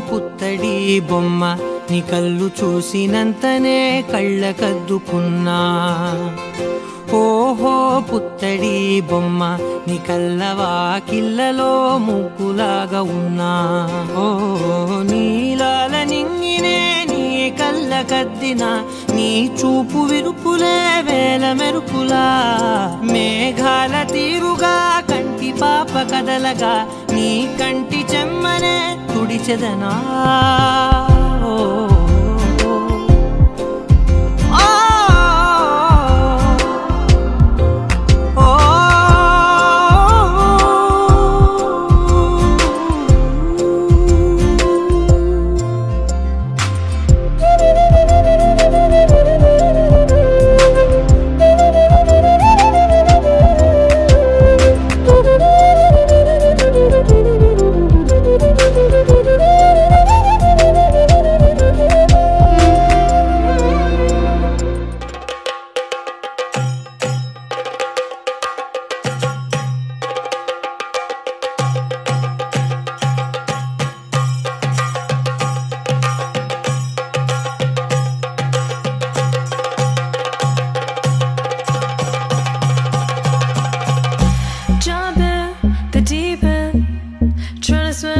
పుత్తడి బొమ్మ నీ కళ్ళు చూసినంతనే కళ్ళకద్దుకున్నా ఓహో పుత్తడి బొమ్మ నీ కళ్ళవాకిళ్ళలో ముగ్గులాగా ఉన్నా ఓ నీలాల నింగినే నీ కళ్ళకద్దిన నీ చూపు విరుపులే వేల మెరుపులా మేఘాల తీరుగా కంటి పాప కదలగా నీ కంటి చెమ్మనే తుడిచెదనా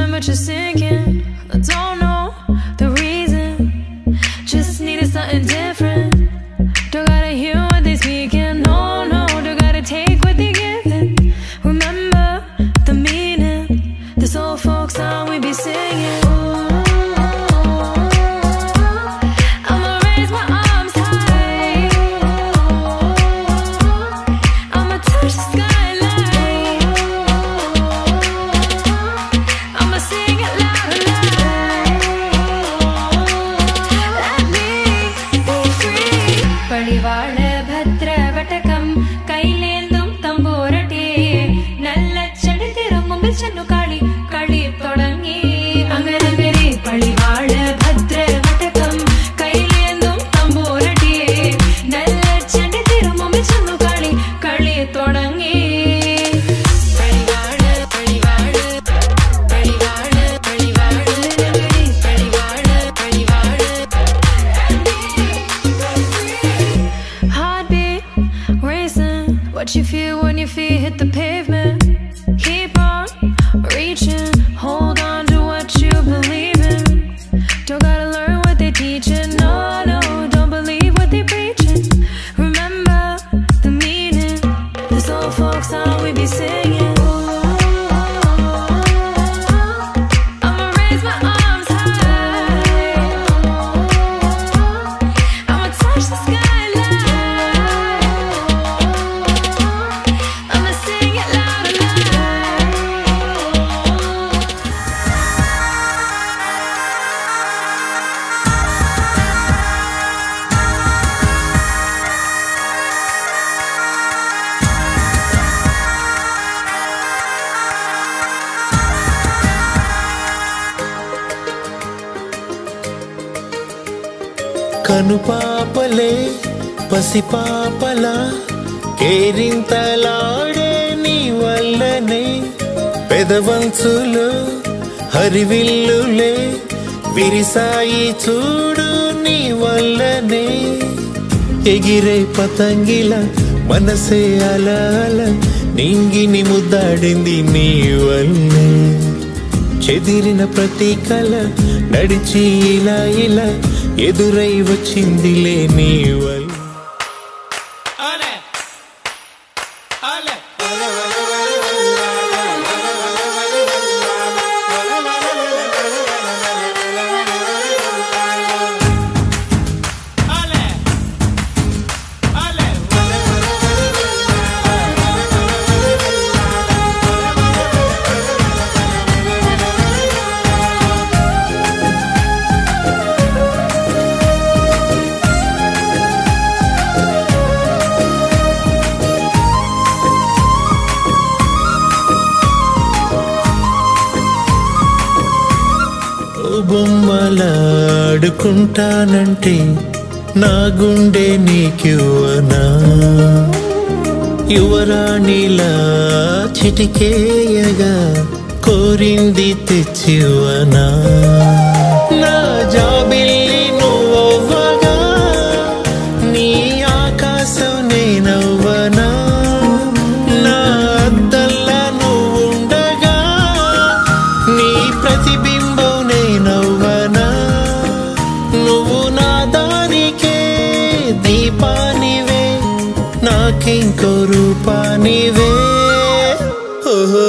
But you're sinking. I don't know the reason. Just needed something different. Don't gotta hear what they speaking. No, no, don't gotta take what they giving. Remember the meaning. This old folk song we be singing. I'ma raise my arms high. I'ma touch the skyline. I'ma sing it loud and loud. Let me be free. Padivaala bhadra vatakam kailendum tamborati nalla chadi thirungum channu kali kali thodangi angaragari padivaala bhadra vatakam kailendum tamborati nalla chadi thirungum channu kali kali thodangi What you feel when your feet hit the pavement. Keep on reaching. Hold on to what you believe in. Don't gotta learn what they teaching. No, no, don't believe what they preaching. Remember the meaning. This old folk song we be singing. I'ma raise my arms high. I'ma touch the skyline. I'ma sing it loud and loud. కనుపాపలే పసిపాపలా కేరింతలాడే నీ వల్లనే పెదవంచులు హరివిల్లులే విరిసాయి చూడు నీ వల్లనే ఎగిరే పతంగిల మనసే అలాల నింగిని ముద్దాడింది నీ వల్లే చెదిరిన ప్రతి కల నడిచి ఇలా ఇలా ఎదురై వచ్చిందిలే నీ వల్ల బొమ్మలాడుకుంటానంటే నా గుండె నీకివ్వనా యువరాణిలా చిటికేయగా కోరింది తెచ్చివ్వనా జాబిల్లి నువ్వవ్వగా నీ ఆకాశం నేనవ్వనా నా అద్దల్లా నువ్వుండగా నీ ప్రతిబింబం నేనవ్వనా నువ్వు నా దారికే దీపానివే నాకింకో రూపానివే ఓహో